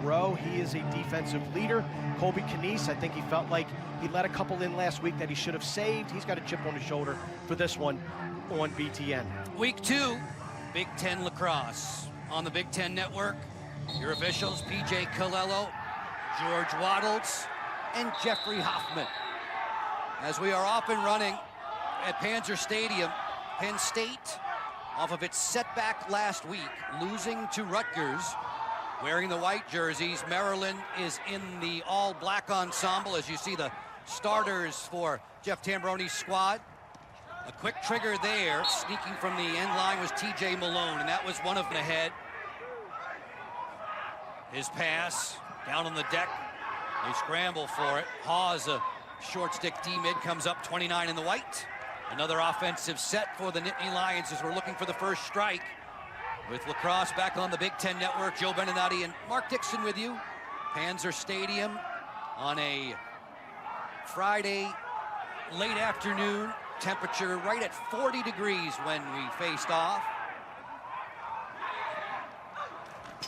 row. He is a defensive leader. Colby Canese, I think he felt like he let a couple in last week that he should have saved. He's got a chip on his shoulder for this one on BTN. Week 2, Big Ten Lacrosse. On the Big Ten Network, your officials, PJ Colello, George Waddles, and Jeffrey Hoffman. As we are off and running at Panzer Stadium, Penn State, off of its setback last week, losing to Rutgers, wearing the white jerseys. Maryland is in the all-black ensemble, as you see the starters for Jeff Tambroni's squad. A quick trigger there, sneaking from the end line was TJ Malone, and that was one of them ahead. His pass, down on the deck. They scramble for it. Hawes, a short stick D-mid, comes up 29 in the white. Another offensive set for the Nittany Lions as we're looking for the first strike. With Lacrosse back on the Big Ten Network, Joe Beninati and Mark Dixon with you. Panzer Stadium on a Friday late afternoon. Temperature right at 40 degrees when we faced off.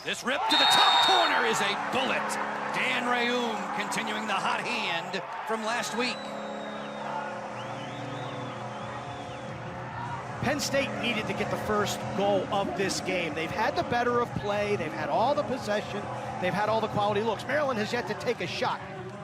This rip to the top corner is a bullet. Dan Rayoum continuing the hot hand from last week. Penn State needed to get the first goal of this game. They've had the better of play. They've had all the possession. They've had all the quality looks. Maryland has yet to take a shot.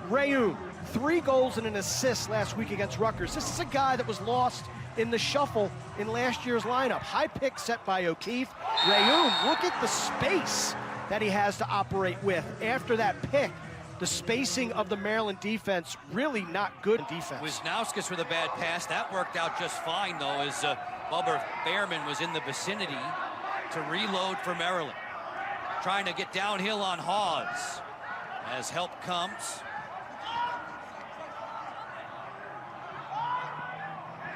Rayoum, 3 goals and an assist last week against Rutgers. This is a guy that was lost in the shuffle in last year's lineup. High pick set by O'Keefe. Rayoum, look at the space that he has to operate with. After that pick, the spacing of the Maryland defense, really not good defense. Wisnauskas with a bad pass. That worked out just fine, though, as Bubba Behrman was in the vicinity to reload for Maryland. Trying to get downhill on Hawes as help comes.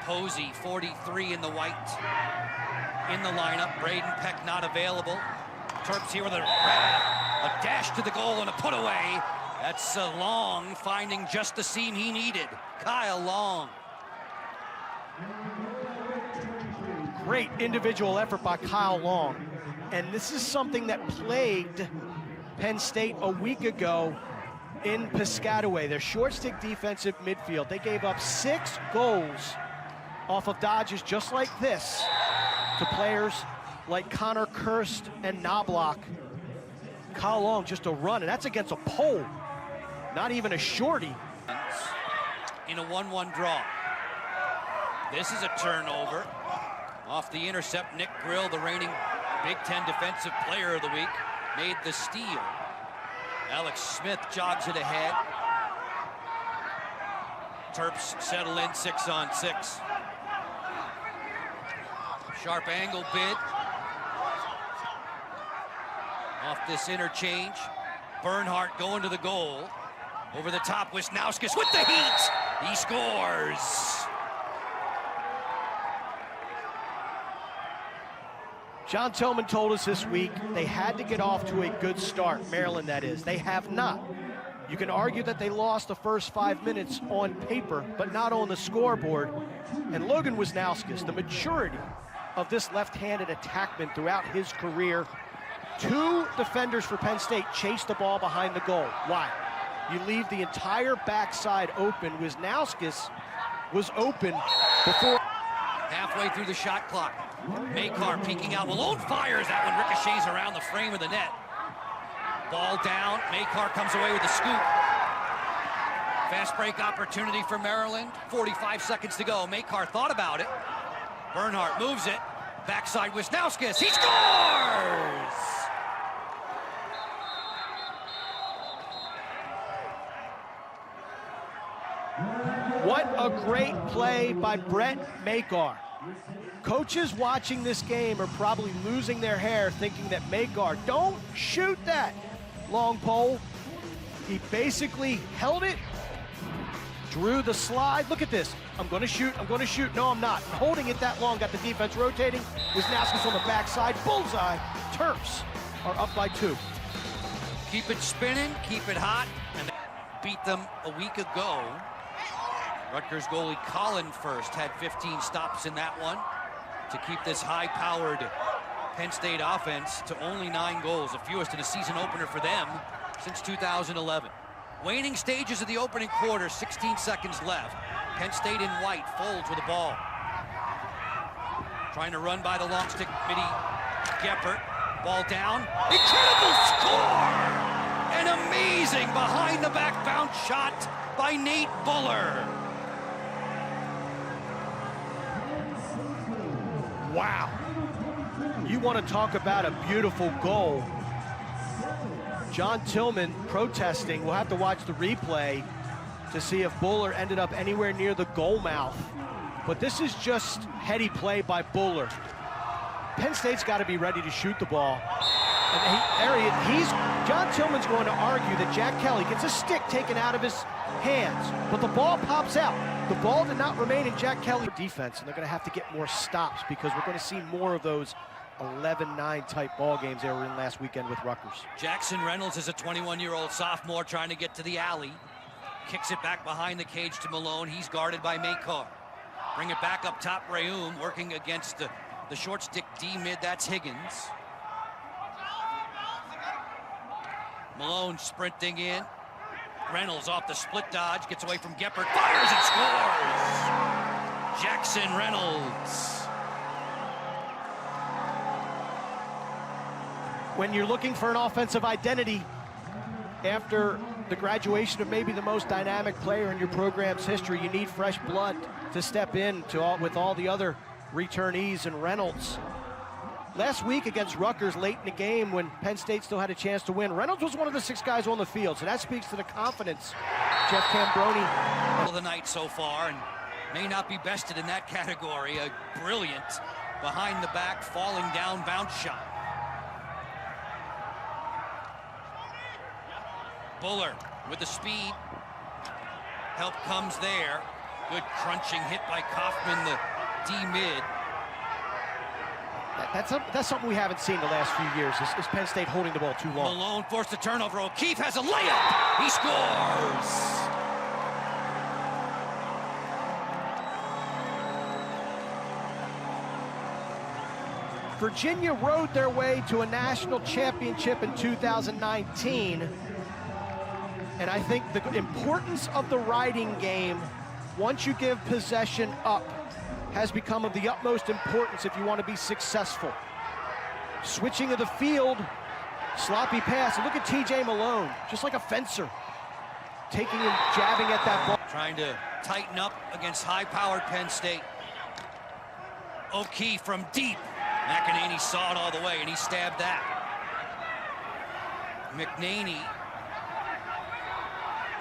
Posey, 43 in the white, in the lineup. Braden Peck not available. Terps here with a dash to the goal and a put away. That's Long finding just the seam he needed. Kyle Long. Great individual effort by Kyle Long. And this is something that plagued Penn State a week ago in Piscataway, their short stick defensive midfield. They gave up 6 goals off of dodges just like this to players like Connor Kirst and Knobloch. Kyle Long just a run, and that's against a pole, not even a shorty. In a 1-1 draw. This is a turnover. Off the intercept, Nick Grill, the reigning Big Ten Defensive Player of the Week, made the steal. Alex Smith jogs it ahead. Terps settle in 6-on-6. Sharp angle bid. Off this interchange. Bernhardt going to the goal. Over the top, Wisnauskas with the heat. He scores. John Tillman told us this week they had to get off to a good start, Maryland that is. They have not. You can argue that they lost the first 5 minutes on paper, but not on the scoreboard. And Logan Wisnauskas, the maturity of this left-handed attackman throughout his career. 2 defenders for Penn State chased the ball behind the goal. Why? You leave the entire backside open. Wisnauskas was open before. Halfway through the shot clock. Makar peeking out. Malone fires. That one ricochets around the frame of the net. Ball down. Makar comes away with the scoop. Fast break opportunity for Maryland. 45 seconds to go. Makar thought about it. Bernhardt moves it. Backside Wisnauskas. He scores! What a great play by Brett Makar. Coaches watching this game are probably losing their hair thinking that Makar, don't shoot that long pole. He basically held it, drew the slide. Look at this. I'm going to shoot. I'm going to shoot. No, I'm not. Holding it that long, got the defense rotating. Wisnauskas on the backside. Bullseye. Terps are up by 2. Keep it spinning, keep it hot, and beat them a week ago. Rutgers goalie Colin First had 15 stops in that one to keep this high-powered Penn State offense to only 9 goals, the fewest in a season opener for them since 2011. Waning stages of the opening quarter, 16 seconds left. Penn State in white folds with the ball. Trying to run by the long stick midi Geppert. Ball down. Incredible score! An amazing behind-the-back bounce shot by Nate Buller. Wow. You want to talk about a beautiful goal. John Tillman protesting. We'll have to watch the replay to see if Buller ended up anywhere near the goal mouth. But this is just heady play by Buller. Penn State's got to be ready to shoot the ball. And John Tillman's going to argue that Jack Kelly gets a stick taken out of his hands, but the ball pops out. The ball did not remain in Jack Kelly's defense, and they're going to have to get more stops because we're going to see more of those 11-9 type ball games they were in last weekend with Rutgers. Jackson Reynolds is a 21-year-old sophomore trying to get to the alley. Kicks it back behind the cage to Malone. He's guarded by Makar. Bring it back up top, Rayoum working against the short stick D-mid, that's Higgins. Malone sprinting in. Reynolds off the split dodge, gets away from Geppert, fires and scores! Jackson Reynolds. When you're looking for an offensive identity after the graduation of maybe the most dynamic player in your program's history, you need fresh blood to step in with all the other returnees, and Reynolds. Last week against Rutgers, late in the game when Penn State still had a chance to win, Reynolds was one of the 6 guys on the field, so that speaks to the confidence Jeff Cambroni. The night so far, and may not be bested in that category. A brilliant behind the back, falling down bounce shot. Buller with the speed. Help comes there. Good crunching hit by Kaufman, the D-mid. That's something we haven't seen the last few years, is Penn State holding the ball too long. Malone forced the turnover. O'Keefe has a layup. He scores. Virginia rode their way to a national championship in 2019. And I think the importance of the riding game, once you give possession up, has become of the utmost importance if you want to be successful. Switching of the field, sloppy pass. And look at TJ Malone, just like a fencer, taking and jabbing at that ball. Trying to tighten up against high-powered Penn State. O'Keefe from deep. McNaney saw it all the way, and he stabbed that. McNaney,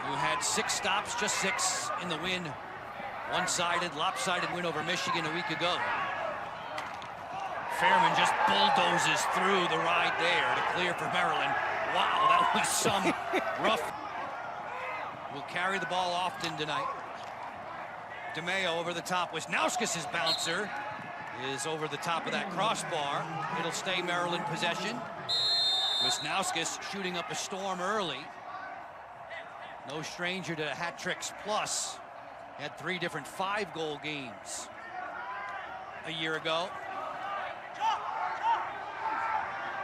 who had 6 stops, just 6 in the win. One-sided, lopsided win over Michigan a week ago. Fairman just bulldozes through the ride there to clear for Maryland. Wow, that was some rough. Will carry the ball often tonight. DeMeo over the top. Wisnauskas' bouncer is over the top of that crossbar. It'll stay Maryland possession. Wisnauskas shooting up a storm early. No stranger to hat tricks plus. Had 3 different 5-goal games a year ago.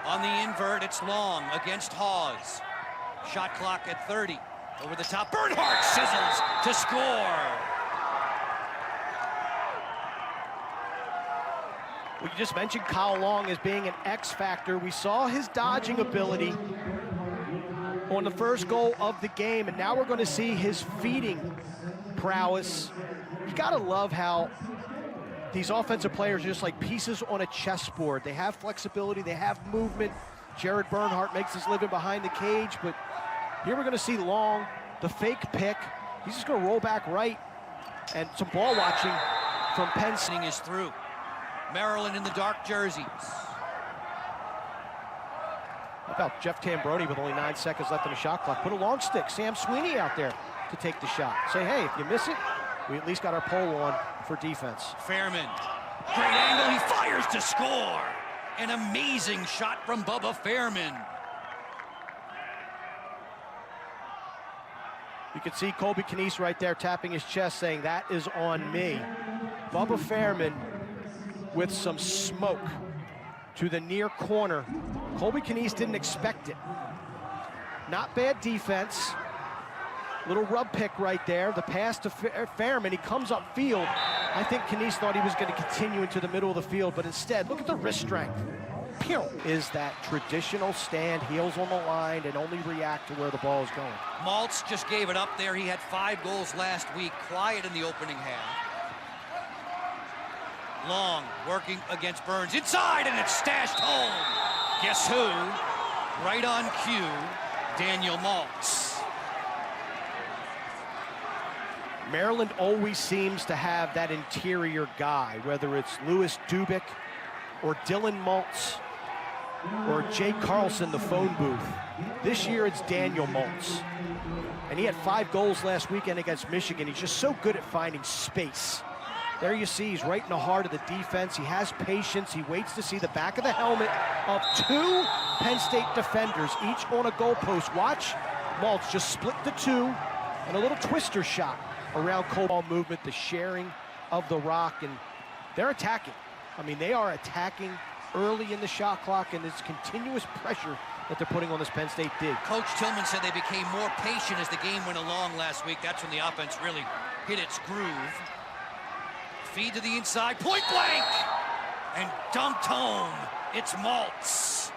On the invert, it's Long against Hawes. Shot clock at 30. Over the top, Bernhardt sizzles to score. We just mentioned Kyle Long as being an X factor. We saw his dodging ability on the first goal of the game, and now we're going to see his feeding prowess. You gotta love how these offensive players are just like pieces on a chessboard. They have flexibility, they have movement. Jared Bernhardt makes his living behind the cage, but here we're gonna see Long, the fake pick. He's just gonna roll back right, and some ball watching from Penn State. Is through. Maryland in the dark jerseys. How about Jeff Cambroni with only 9 seconds left on the shot clock? Put a long stick, Sam Sweeney out there to take the shot. Say, hey, if you miss it, we at least got our pole on for defense. Fairman, great angle, he fires to score. An amazing shot from Bubba Fairman. You can see Colby Knies right there tapping his chest saying, that is on me. Bubba Fairman with some smoke. to the near corner. Colby Knies didn't expect it. Not bad defense. Little rub pick right there. The pass to Fairman. He comes upfield. I think Knies thought he was going to continue into the middle of the field, but instead, look at the wrist strength. Pew! Is that traditional stand, heels on the line, and only react to where the ball is going. Maltz just gave it up there. He had 5 goals last week. Quiet in the opening half. Long working against Burns. Inside, and it's stashed home. Guess who? Right on cue, Daniel Maltz. Maryland always seems to have that interior guy, whether it's Louis Dubik or Dylan Maltz or Jay Carlson, the phone booth. This year it's Daniel Maltz. And he had 5 goals last weekend against Michigan. He's just so good at finding space. There you see, he's right in the heart of the defense. He has patience. He waits to see the back of the helmet of 2 Penn State defenders, each on a goalpost. Watch, Maltz just split the 2 and a little twister shot around ball movement, the sharing of the rock, and they're attacking. I mean, they are attacking early in the shot clock, and it's continuous pressure that they're putting on this Penn State dig. Coach Tillman said they became more patient as the game went along last week. That's when the offense really hit its groove. Feed to the inside, point blank, and dunked home. It's Maltz.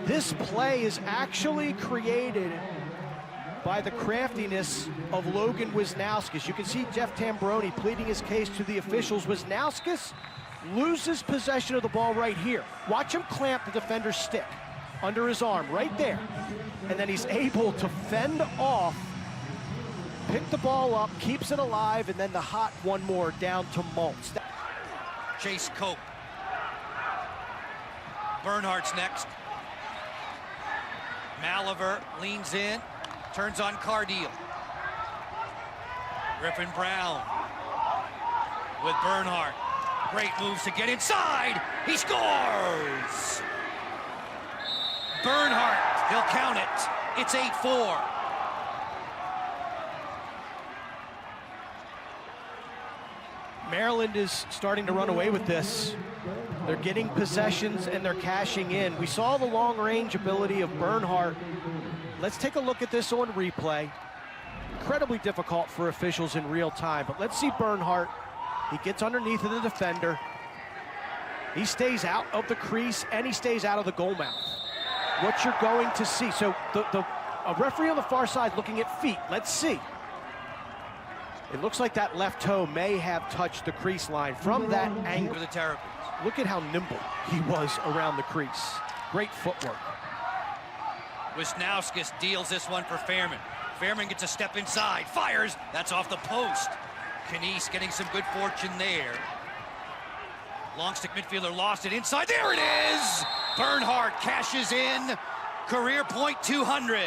This play is actually created by the craftiness of Logan Wisnauskas. You can see Jeff Tambroni pleading his case to the officials. Wisnauskas loses possession of the ball right here. Watch him clamp the defender's stick under his arm right there. And then he's able to fend off, pick the ball up, keeps it alive, and then the hot one more down to Maltz. Chase Cope. Bernhardt's next. Maliver leans in, turns on Cardeal. Griffin Brown with Bernhardt. Great moves to get inside. He scores! Bernhardt, he'll count it. It's 8-4. Maryland is starting to run away with this. They're getting possessions and they're cashing in. We saw the long-range ability of Bernhardt. Let's take a look at this on replay. Incredibly difficult for officials in real time, but let's see Bernhardt. He gets underneath of the defender. He stays out of the crease and he stays out of the goal mouth. What you're going to see, so a referee on the far side looking at feet. Let's see. It looks like that left toe may have touched the crease line from that angle. The Terrapins. Look at how nimble he was around the crease. Great footwork. Wisnauskas deals this one for Fairman. Fairman gets a step inside, fires, that's off the post. Knies getting some good fortune there. Long stick midfielder lost it inside, there it is! Bernhardt cashes in, career point 200.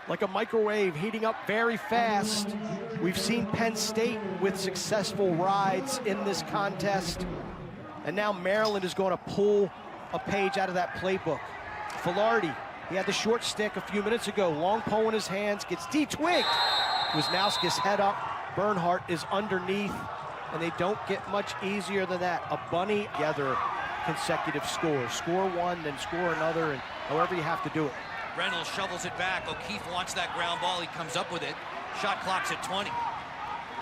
Like a microwave, heating up very fast. We've seen Penn State with successful rides in this contest. And now Maryland is going to pull a page out of that playbook. Filardi, he had the short stick a few minutes ago. Long pole in his hands, gets de-twigged. Wisnauskas head up, Bernhardt is underneath, and they don't get much easier than that. A bunny together consecutive scores. Score one, then score another, and however you have to do it. Reynolds shovels it back. O'Keefe wants that ground ball. He comes up with it. Shot clock's at 20.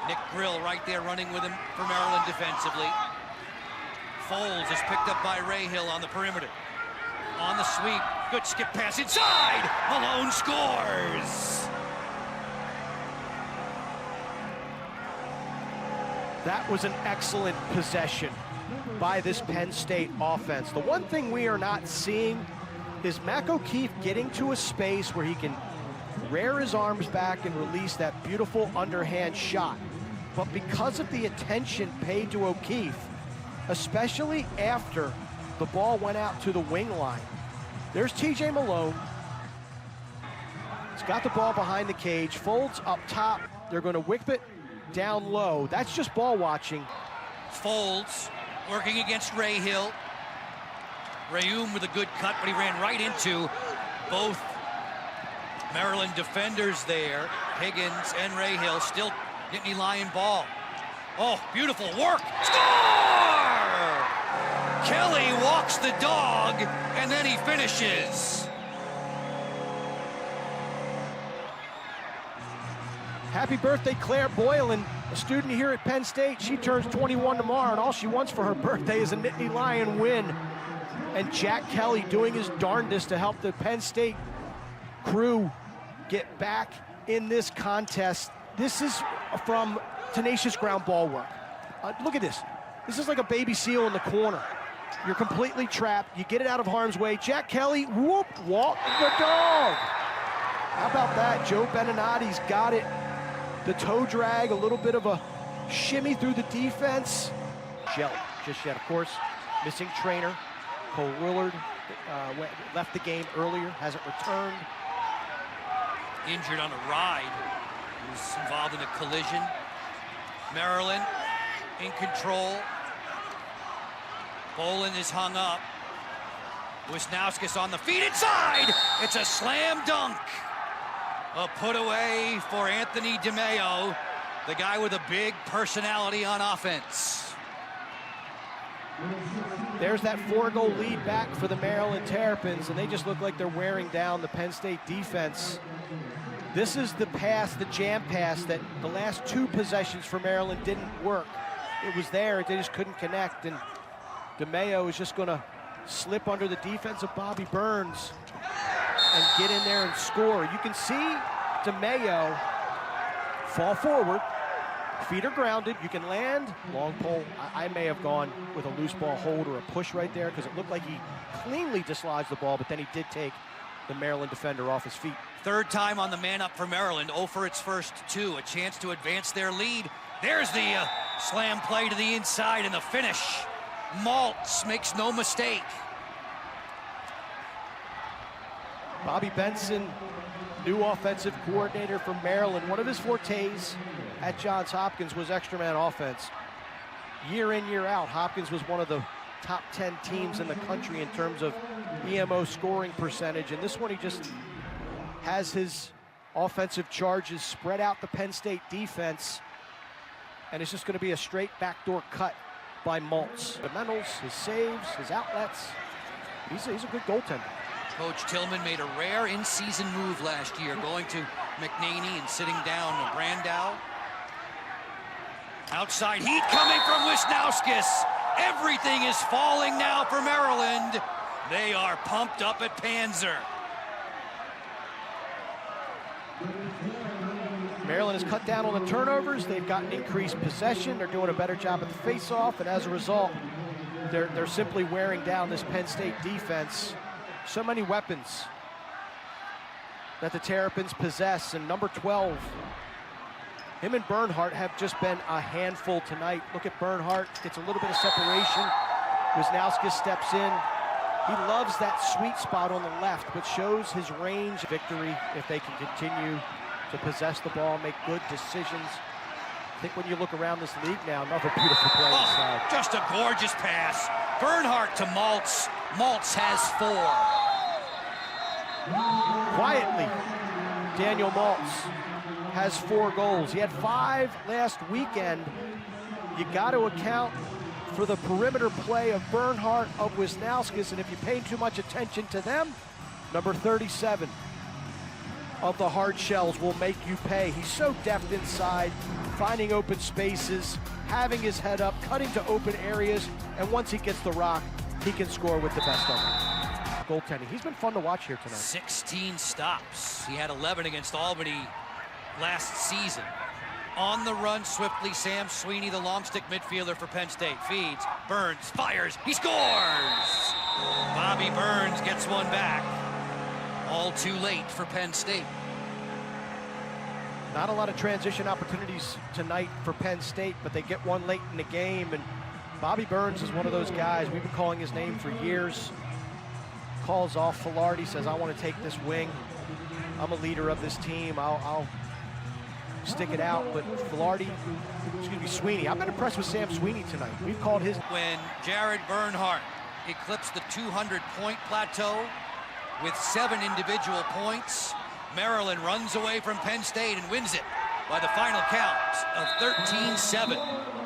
Nick Grill right there running with him for Maryland defensively. Foles is picked up by Rahill on the perimeter. On the sweep. Good skip pass inside. Malone scores. That was an excellent possession by this Penn State offense. The one thing we are not seeing is Mac O'Keefe getting to a space where he can rear his arms back and release that beautiful underhand shot. But because of the attention paid to O'Keefe, especially after the ball went out to the wing line, there's TJ Malone. He's got the ball behind the cage, folds up top. They're going to whip it down low. That's just ball watching. Folds working against Rahill. Rayum with a good cut, but he ran right into both Maryland defenders there. Higgins and Rahill, still Nittany Lion ball. Oh, beautiful work. Score! Kelly walks the dog, and then he finishes. Happy birthday, Claire Boylan, a student here at Penn State. She turns 21 tomorrow, and all she wants for her birthday is a Nittany Lion win. And Jack Kelly doing his darndest to help the Penn State crew get back in this contest. This is from tenacious ground ball work. Look at this. This is like a baby seal in the corner. You're completely trapped. You get it out of harm's way. Jack Kelly, whoop, walk the dog. How about that? Joe Beninati's got it. The toe drag, a little bit of a shimmy through the defense. Jelly, just yet, of course, missing trainer. Cole Willard left the game earlier, hasn't returned. Injured on a ride. He was involved in a collision. Maryland in control. Boland is hung up. Wisnauskas on the feet inside. It's a slam dunk. A put away for Anthony DeMeo, the guy with a big personality on offense. There's that 4-goal lead back for the Maryland Terrapins, and they just look like they're wearing down the Penn State defense. This is the pass, the jam pass, that the last 2 possessions for Maryland didn't work. It was there, they just couldn't connect, and DeMeo is just gonna slip under the defense of Bobby Burns and get in there and score. You can see DeMeo fall forward, feet are grounded, you can land, long pole. I may have gone with a loose ball hold or a push right there because it looked like he cleanly dislodged the ball, but then he did take the Maryland defender off his feet. Third time on the man up for Maryland, 0 for its first 2, a chance to advance their lead. There's the slam play to the inside and the finish. Maltz makes no mistake. Bobby Benson, new offensive coordinator for Maryland. One of his fortes at Johns Hopkins was extra man offense. Year in, year out, Hopkins was one of the top 10 teams in the country in terms of EMO scoring percentage, and this one he just has his offensive charges spread out the Penn State defense, and it's just going to be a straight backdoor cut by Maltz. Fundamentals, his saves, his outlets. He's a good goaltender. Coach Tillman made a rare in-season move last year, going to McNaney and sitting down Brandow. Outside heat coming from Wisnauskas. Everything is falling now for Maryland. They are pumped up at Panzer. Maryland has cut down on the turnovers. They've gotten increased possession. They're doing a better job at the face-off, and as a result, they're simply wearing down this Penn State defense. So many weapons that the Terrapins possess, and number 12, him and Bernhardt have just been a handful tonight. Look at Bernhardt, gets a little bit of separation. Wisnauskas steps in. He loves that sweet spot on the left, but shows his range. Victory if they can continue to possess the ball, make good decisions. I think when you look around this league now, another beautiful play inside. Just a gorgeous pass. Bernhardt to Maltz. Maltz has 4. Quietly, Daniel Maltz has 4 goals. He had 5 last weekend. You got to account for the perimeter play of Bernhardt, of Wisnauskas, and if you pay too much attention to them, number 37 of the hard shells will make you pay. He's so deft inside, finding open spaces, having his head up, cutting to open areas, and once he gets the rock, he can score with the best of them. Goaltending. He's been fun to watch here tonight. 16 stops. He had 11 against Albany last season. On the run swiftly, Sam Sweeney, the long stick midfielder for Penn State, feeds, Burns, fires, he scores! Bobby Burns gets one back. All too late for Penn State. Not a lot of transition opportunities tonight for Penn State, but they get one late in the game, and Bobby Burns is one of those guys. We've been calling his name for years. Calls off Filardi, says, I want to take this wing. I'm a leader of this team. I'll stick it out, but Sweeney. I've been impressed with Sam Sweeney tonight. We've called his. When Jared Bernhardt eclipsed the 200-point plateau with 7 individual points, Maryland runs away from Penn State and wins it by the final count of 13-7.